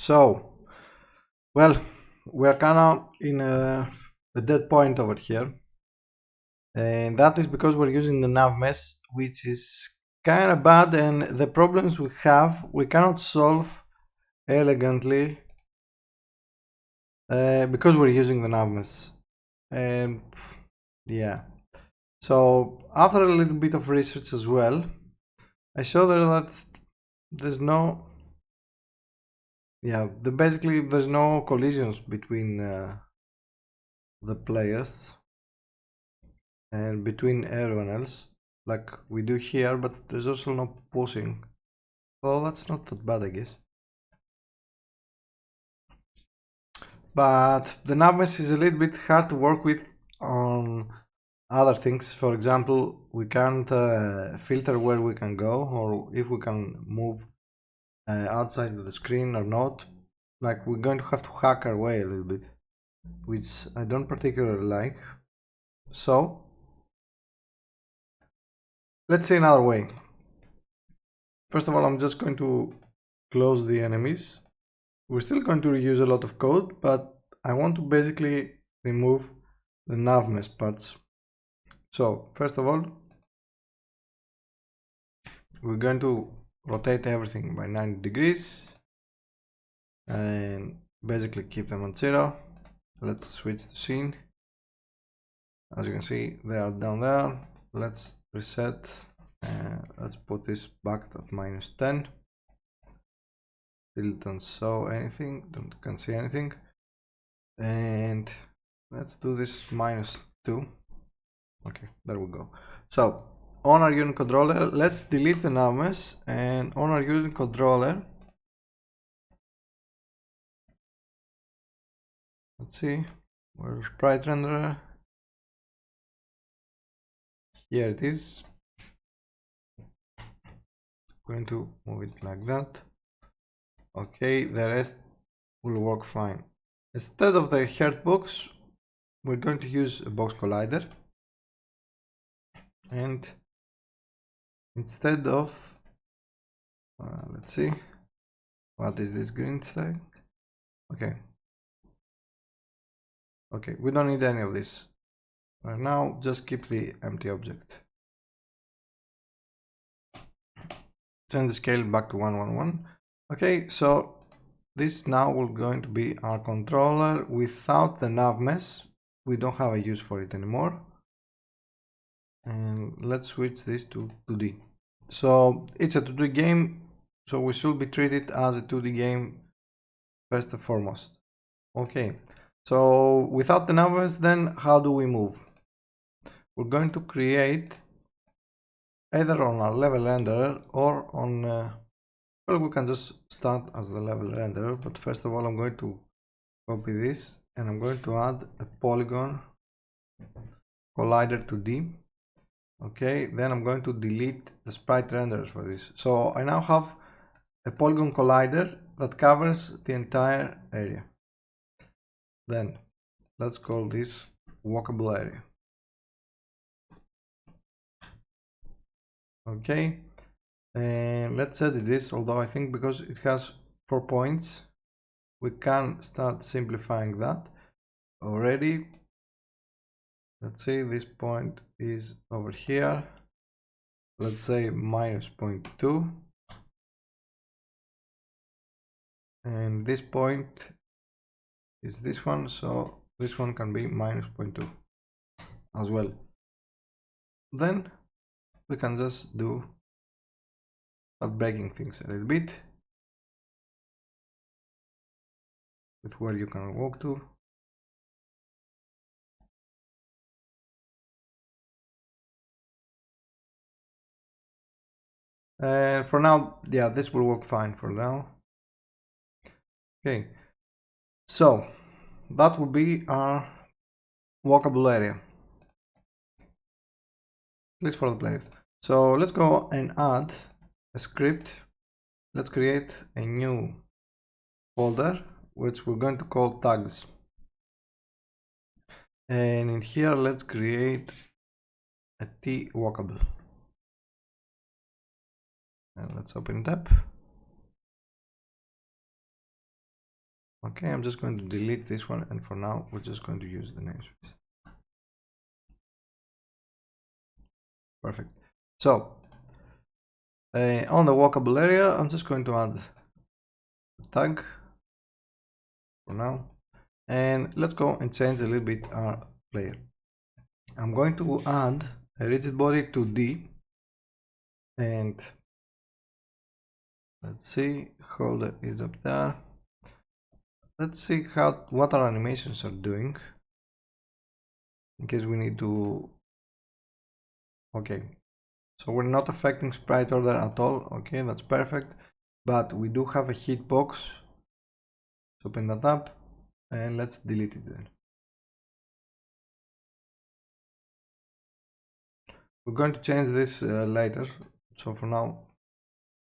So, well, we're kind of in a dead point over here, and that is because we're using the nav mesh, which is kind of bad, and the problems we have we cannot solve elegantly because we're using the nav mesh. And yeah, so after a little bit of research as well, I saw that there's no basically there's no collisions between the players and between everyone else like we do here, but there's also no pushing. Well, that's not that bad, I guess. But the nav mesh is a little bit hard to work with on other things. For example, we can't filter where we can go or if we can move outside of the screen or not. Like, we're going to have to hack our way a little bit, which I don't particularly like. So let's see another way. First of all, I'm just going to close the enemies. We're still going to reuse a lot of code, but I want to basically remove the nav mesh parts. So first of all, we're going to rotate everything by 90 degrees and basically keep them on 0. Let's switch to scene. As you can see, they are down there. Let's reset. Let's put this back at -10. Still don't show anything, can't see anything. And let's do this -2. Okay, there we go. So on our unit controller, let's delete the nav mesh, and on our unit controller, let's see, where's sprite renderer? Here it is. Going to move it like that. Okay, the rest will work fine. Instead of the heart box, we're going to use a box collider, and instead of let's see, what is this green thing? Okay, we don't need any of this right now. Just keep the empty object. Change the scale back to 111. Okay, so this now will going to be our controller without the nav mesh. We don't have a use for it anymore. And let's switch this to 2D. So it's a 2D game, so we should be treated as a 2D game first and foremost. Okay, so without the nav mesh, then how do we move? We're going to create either on our level renderer or on well, we can just start as the level renderer, but first of all I'm going to copy this and I'm going to add a polygon collider 2D. Okay, then I'm going to delete the sprite renderers for this. So I now have a polygon collider that covers the entire area. Then let's call this walkable area. Okay, and let's edit this, although I think because it has 4 points we can start simplifying that already. Let's say this point is over here, let's say -0.2, and this point is this one, so this one can be -0.2 as well. Then we can just start breaking things a little bit with where you can walk to. And for now, yeah, this will work fine for now. Okay, so that will be our walkable area, at least for the players. So let's go and add a script. Let's create a new folder which we're going to call tags, and in here let's create a T walkable, and let's open it up. Okay, I'm just going to delete this one, and for now we're just going to use the namespace. Perfect. So on the walkable area, I'm just going to add a tag for now, and let's go and change a little bit our player. I'm going to add a rigid body to D, and let's see, holder is up there. Let's see what our animations are doing, in case we need to. Okay, so we're not affecting sprite order at all. Okay, that's perfect, but we do have a hitbox. Let's open that up and let's delete it then. We're going to change this later, so for now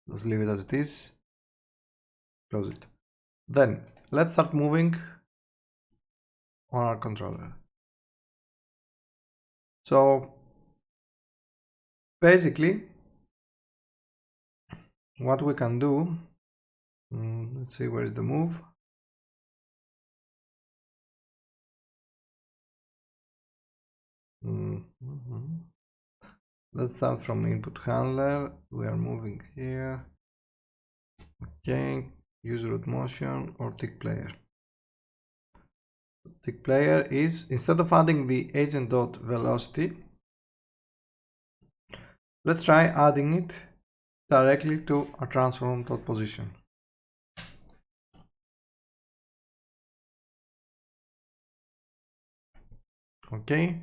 let's leave it as it is. Close it. Then let's start moving on our controller. So basically what we can do, let's see, where is the move? Let's start from input handler. We are moving here. Okay, use root motion or tick player. Tick player is, instead of adding the agent dot velocity, let's try adding it directly to a transform dot position. Okay,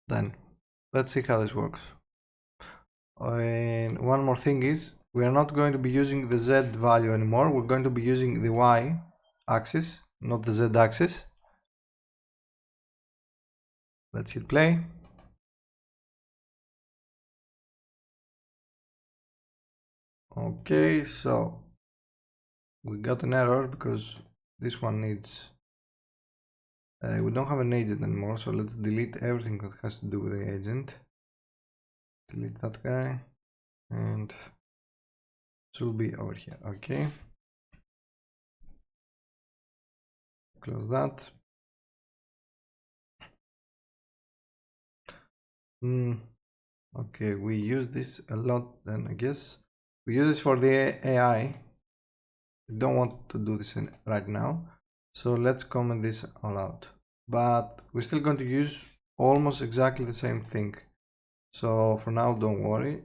then let's see how this works. And one more thing is, we are not going to be using the Z value anymore. We're going to be using the Y axis, not the Z axis. Let's hit play. Okay, so we got an error because this one needs, we don't have an agent anymore, so let's delete everything that has to do with the agent. Delete that guy, and it will be over here. Okay, close that. Okay, we use this a lot then, I guess. We use this for the AI. We don't want to do this right now, so let's comment this all out. But we're still going to use almost exactly the same thing. So for now, don't worry.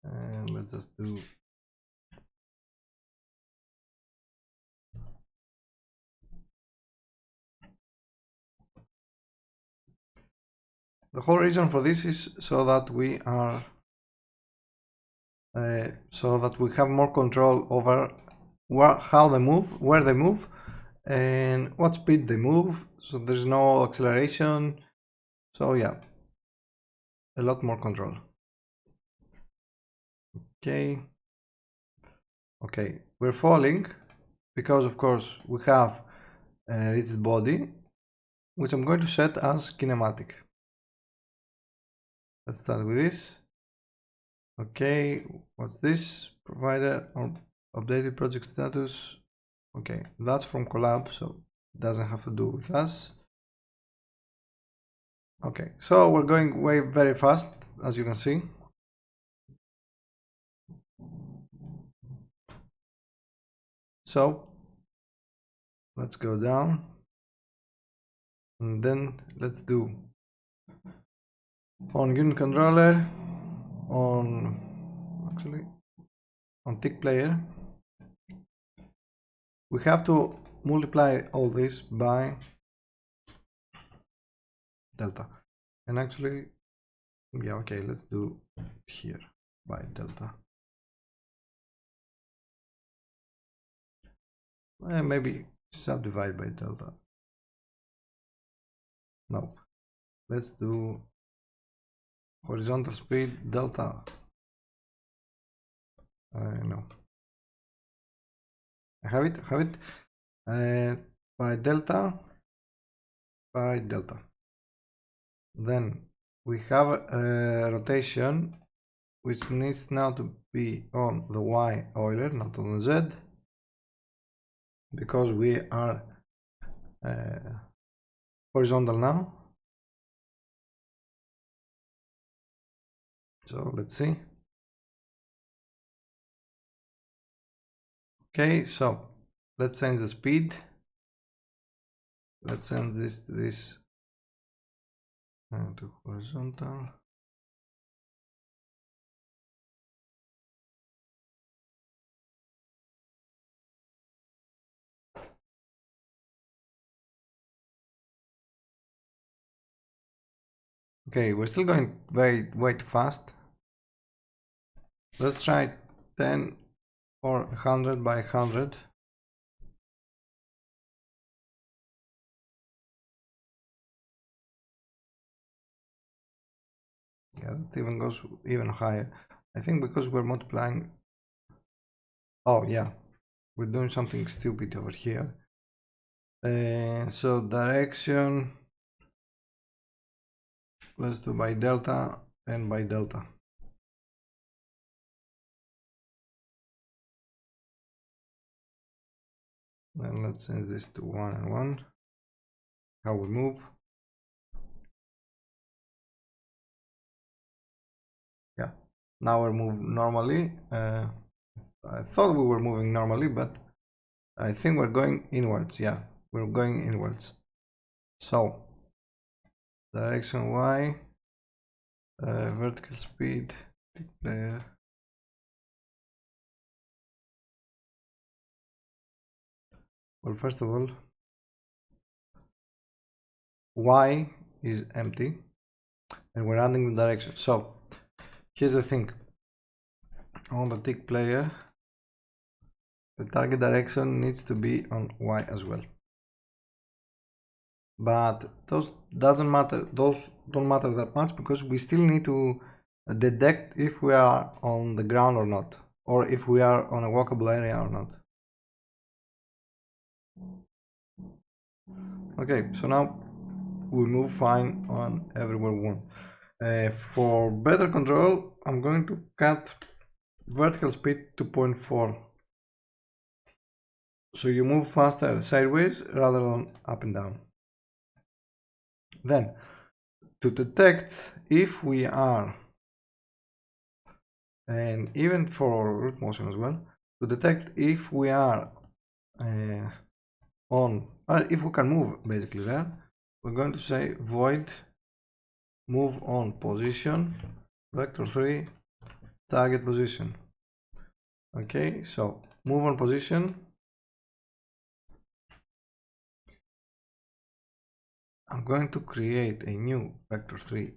And let's just do the whole reason for this is so that we are so that we have more control over how they move, where they move, and what speed they move. So there's no acceleration. So yeah, a lot more control. Okay, we're falling because of course we have a rigid body, which I'm going to set as kinematic. Let's start with this. Okay, what's this? Provider or updated project status. Okay, that's from collab, so it doesn't have to do with us. Okay, so we're going very fast, as you can see. So let's go down, and then let's do on unit controller, on tick player. We have to multiply all this by delta, and actually, yeah, okay, let's do here by delta. Maybe subdivide by delta. No, let's do horizontal speed delta. No, I have it by delta. Then we have a rotation which needs now to be on the Y Euler, not on the Z, because we are horizontal now. So let's see. Okay, so let's change the speed. Let's send this to this to horizontal. Okay, we're still going way too fast. Let's try 10 or 100 by 100. Yeah, that even goes even higher. I think because we're multiplying. Oh yeah, we're doing something stupid over here. So direction, let's do by delta and by delta. Then let's change this to 1 and 1. How we move. Yeah, now we're moving normally. I thought we were moving normally, but I think we're going inwards. Yeah, we're going inwards. So direction Y, vertical speed, player. Well, first of all, Y is empty and we're adding the direction. So here's the thing. On the tick player, the target direction needs to be on Y as well. But those doesn't matter. Those don't matter that much because we still need to detect if we are on the ground or not, or if we are on a walkable area or not. Okay, so now we move fine on everywhere we want. For better control, I'm going to cut vertical speed to 0.4. So you move faster sideways rather than up and down. Then, to detect if we are, and even for root motion as well, to detect if we are on, or if we can move basically there, we're going to say void move on position vector 3 target position. Okay, so move on position. I'm going to create a new vector 3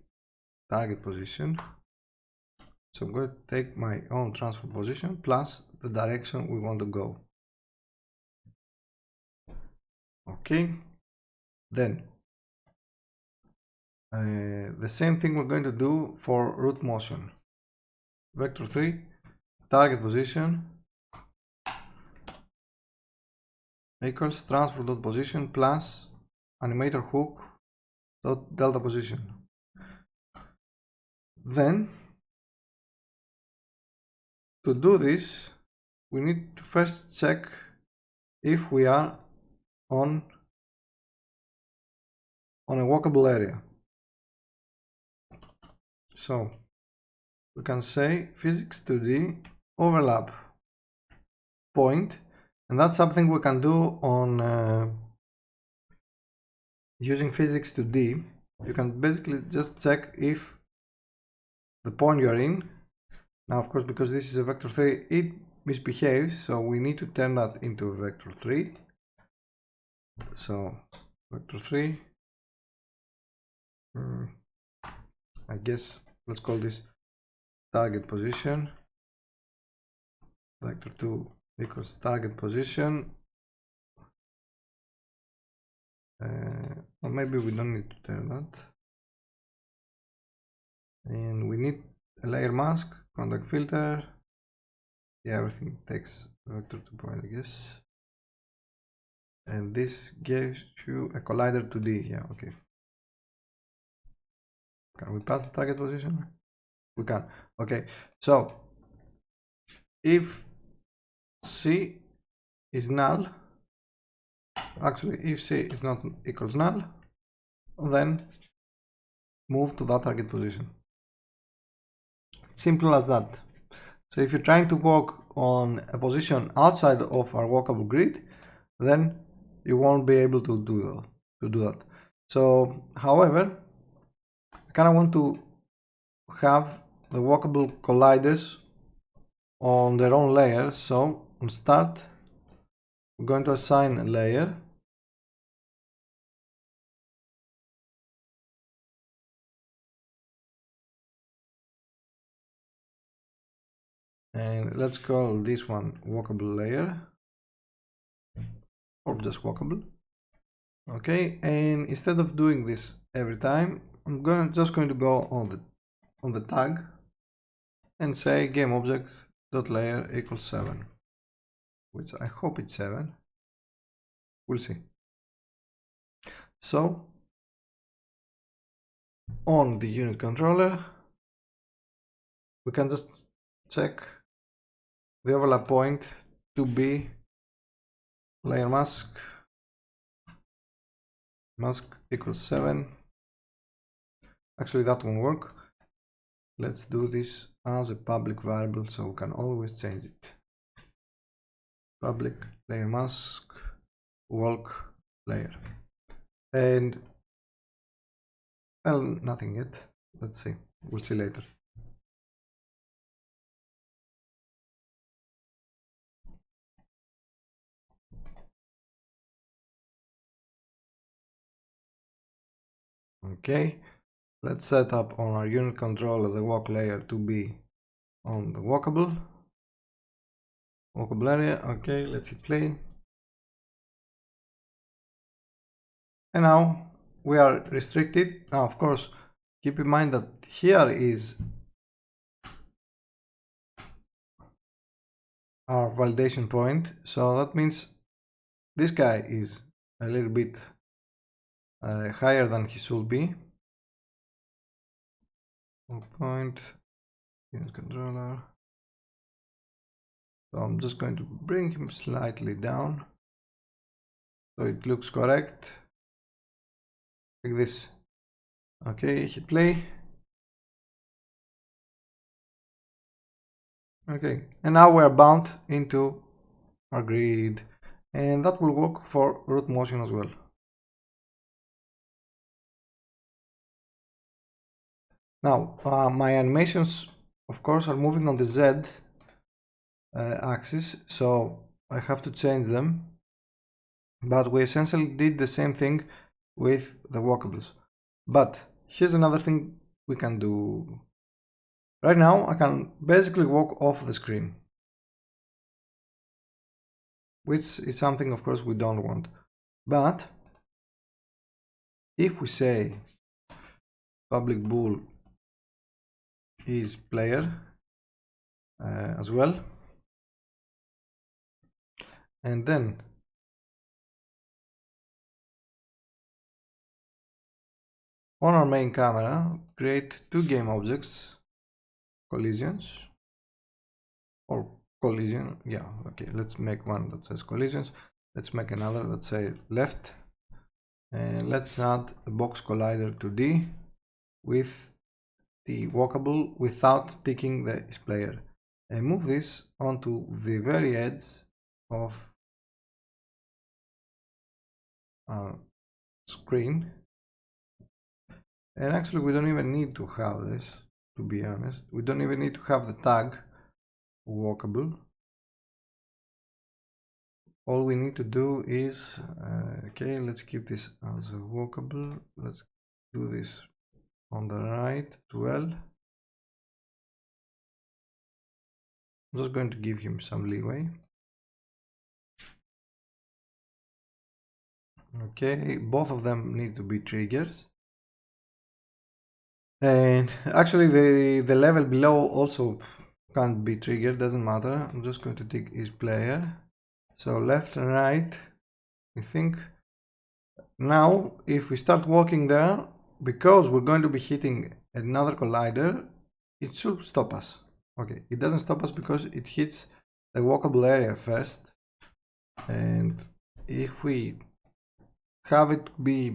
target position. So I'm going to take my own transfer position plus the direction we want to go. Okay, then the same thing we're going to do for root motion. Vector 3 target position equals transfer dot position plus animator hook dot delta position. Then to do this, we need to first check if we are on a walkable area. So we can say physics 2D overlap point, and that's something we can do on using physics 2D. You can basically just check if the point you're in, now of course because this is a vector 3 it misbehaves, so we need to turn that into a vector 3. So vector 3, I guess let's call this target position. Vector 2 equals target position. Or maybe we don't need to turn that. And we need a layer mask, contact filter. Yeah, everything takes vector 2 point, I guess. And this gives you a collider 2D. Yeah, okay. Can we pass the target position? We can. Okay, so if C is null, actually if C is not equals null, then move to that target position. Simple as that. So if you're trying to walk on a position outside of our walkable grid, then you won't be able to do that. So, however, I kind of want to have the walkable colliders on their own layer. So on start, we're going to assign a layer. And let's call this one walkable layer, or just walkable. Okay, and instead of doing this every time, I'm just going to go on the tag and say GameObject.layer equals 7, which I hope it's 7. We'll see. So on the unit controller, we can just check the overlap point to be layer mask equals 7. Actually, that won't work. Let's do this as a public variable so we can always change it. Public layer mask walk layer. And well, nothing yet. Let's see. We'll see later. Okay, let's set up on our unit controller the walk layer to be on the walkable area. Okay, let's hit play. And now we are restricted. Now, of course, keep in mind that here is our validation point. So that means this guy is a little bit higher than he should be. Point unit controller. So I'm just going to bring him slightly down so it looks correct, like this. Okay, hit play. Okay, and now we're bound into our grid, and that will work for root motion as well. Now, my animations, of course, are moving on the Z axis, so I have to change them. But we essentially did the same thing with the walkables. But here's another thing we can do. Right now, I can basically walk off the screen, which is something, of course, we don't want. But if we say public bool is player as well, and then on our main camera create two game objects, collisions or collision. Yeah, okay, let's make one that says collisions. Let's make another that says left, and let's add a box collider to D with the walkable without ticking the is player, and move this onto the very edge of our screen. And actually, we don't even need to have this, to be honest. We don't even need to have the tag walkable. All we need to do is, okay, let's keep this as a walkable. Let's do this on the right as well. I'm just going to give him some leeway. Okay, both of them need to be triggers. And actually the level below also can't be triggered, doesn't matter. I'm just going to take is player. So left and right, I think. Now if we start walking there, because we're going to be hitting another collider, it should stop us. Okay, it doesn't stop us because it hits the walkable area first, and if we have it be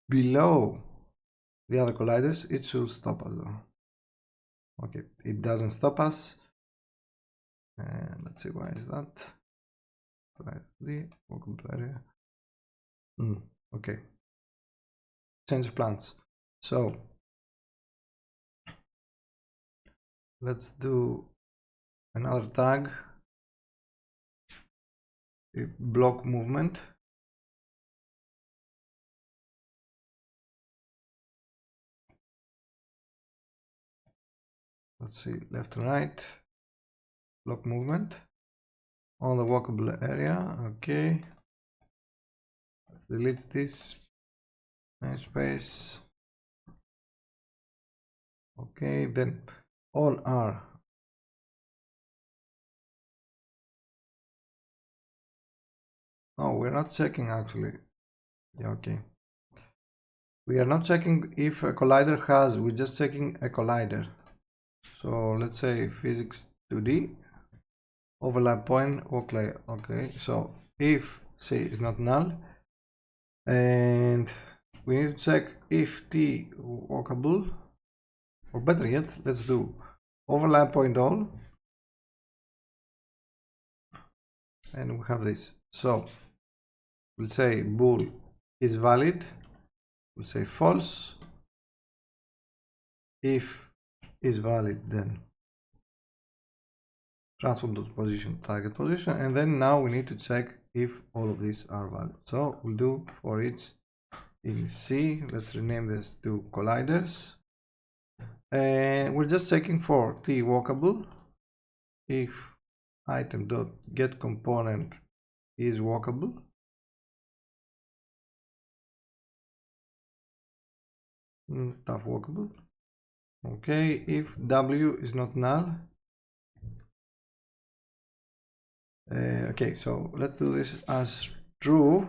below the other colliders, it should stop us though. Okay, it doesn't stop us, and let's see why is that. The walkable area. Okay, change of plans. So let's do another tag, block movement. Let's see, left and right, block movement on the walkable area. Okay, let's delete this namespace. Okay, then all are we're not checking actually. Yeah, okay, we are not checking if a collider has, we're just checking a collider. So let's say physics 2D overlap point walk layer. Okay, so if C is not null, and we need to check if T walkable, or better yet, let's do overlap point all, and we have this. So we'll say bool is valid, we'll say false. If is valid, then transform.position target position, and then now we need to check if all of these are valid. So we'll do for each in C, let's rename this to colliders, and we're just checking for T walkable. If item dot get component is walkable, tough walkable. Okay, if W is not null. Okay, so let's do this as true.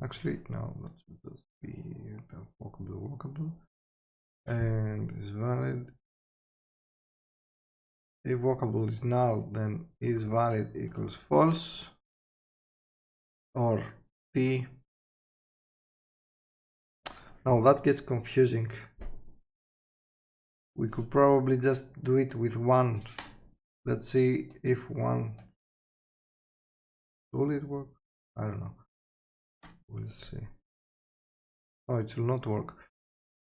Actually, no, let's just be walkable, and is valid. If walkable is null, then is valid equals false, or T. Now that gets confusing. We could probably just do it with one. Let's see if one. Will it work? I don't know. We'll see. Oh, it will not work.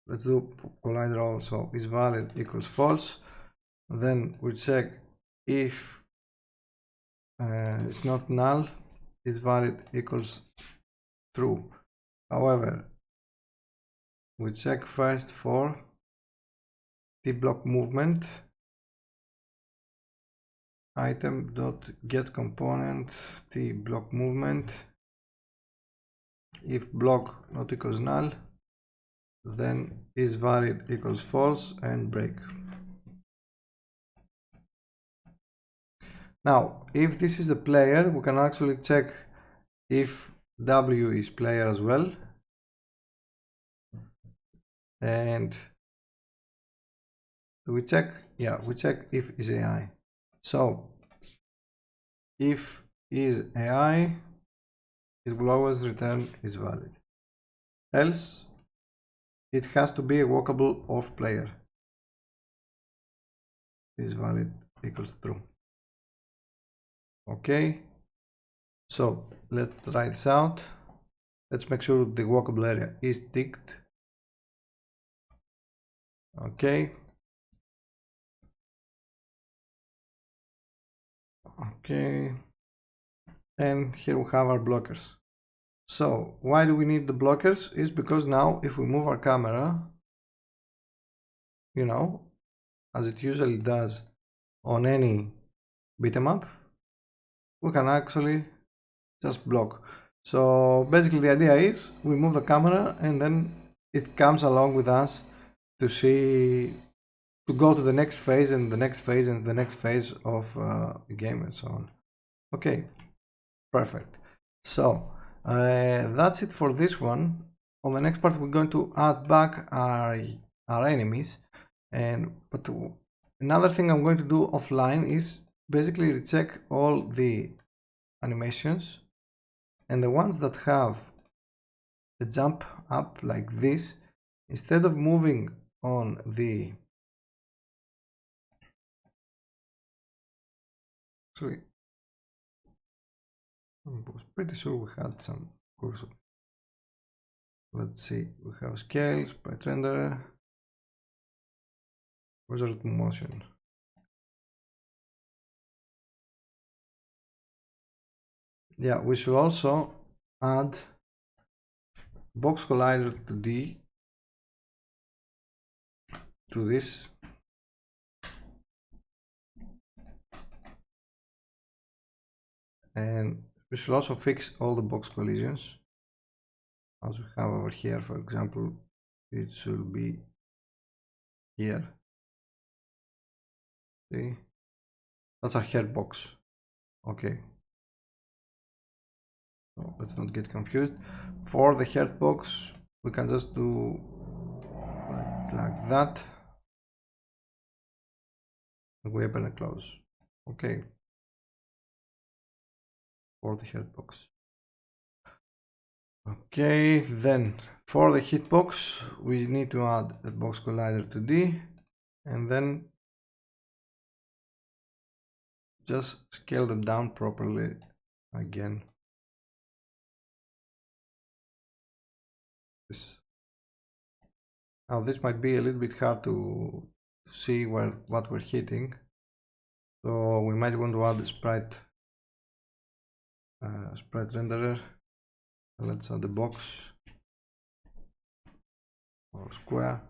Let's do collider also is valid equals false. Then we check if it's not null, is valid equals true. However, we check first for T block movement, item dot get component T block movement. If block not equals null, then is valid equals false, and break. Now, if this is a player, we can actually check if W is player as well, and we check, yeah, we check if is AI. So if is AI, it will always return is valid, else it has to be a walkable of player. Is valid equals true. Okay, so let's try this out. Let's make sure the walkable area is ticked. Okay. Okay, and here we have our blockers. So why do we need the blockers? Is because now if we move our camera, you know, as it usually does on any beat-em-up, we can actually just block. So basically the idea is we move the camera and then it comes along with us to see, to go to the next phase and the next phase and the next phase of the game and so on. Okay, perfect. So that's it for this one. on the next part we're going to add back our enemies, but another thing I'm going to do offline is basically recheck all the animations, and the ones that have a jump up like this, instead of moving on the I was pretty sure we had some cursor. Let's see, we have scale, sprite renderer, cursor to motion. Yeah, we should also add box collider to D to this. And we should also fix all the box collisions as we have over here. For example, it should be here. See, that's our head box. Okay, so let's not get confused. For the head box, we can just do like that. We open and close. Okay, for the head box. Okay, then for the hitbox, we need to add a box collider to D, and then just scale them down properly again. Now this might be a little bit hard to see what we're hitting, so we might want to add a sprite renderer. Let's add the box or square.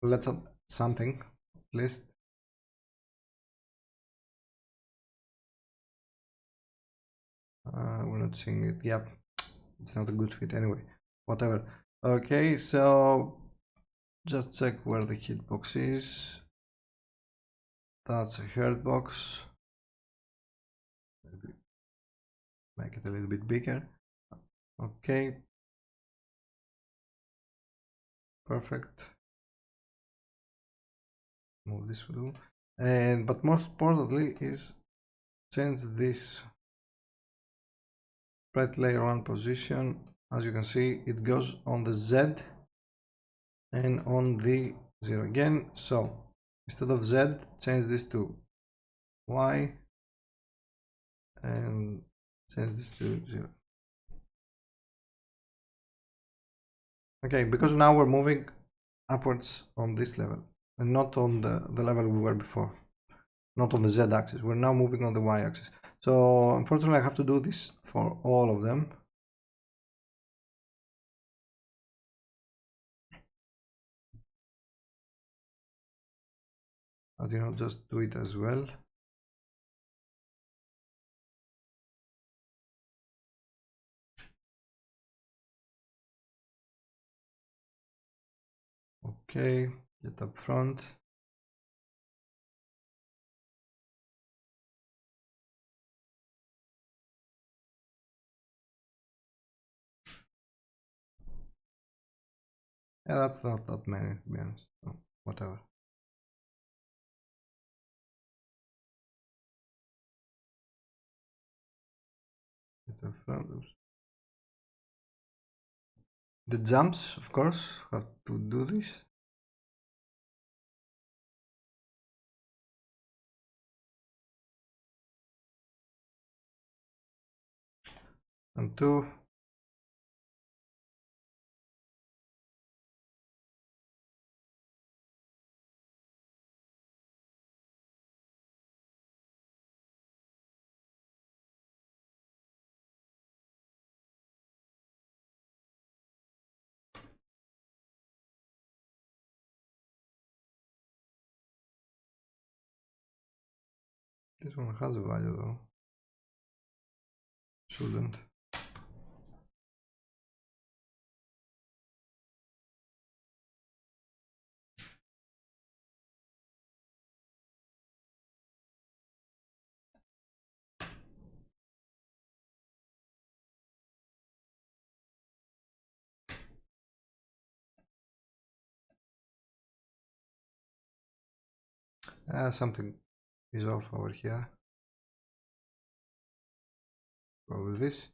Let's add something at least. We're not seeing it. Yep, it's not a good fit anyway. Whatever. Okay, so just check where the hitbox is. That's a hurt box. Maybe make it a little bit bigger. Okay, perfect. Move this through, and but most importantly is change this sprite layer 1 position. As you can see, it goes on the Z and on the 0 again. So instead of Z, change this to Y and change this to 0. Okay, because now we're moving upwards on this level and not on the level we were before, not on the Z axis. We're now moving on the Y axis. So unfortunately I have to do this for all of them. But you know, just do it as well. Okay, get up front. Yeah, that's not that many, to be honest. So, whatever. Get up front. Oops. The jumps, of course, have to do this. And 2. This one has a value though. Shouldn't. Something is off over here. Probably this.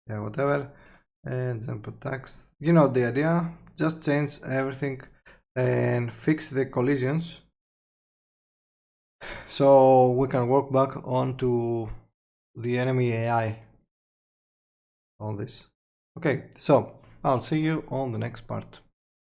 Yeah, whatever. And then put tags. You know the idea. Just change everything and fix the collisions so we can work back onto the enemy AI on this. Okay, so I'll see you on the next part.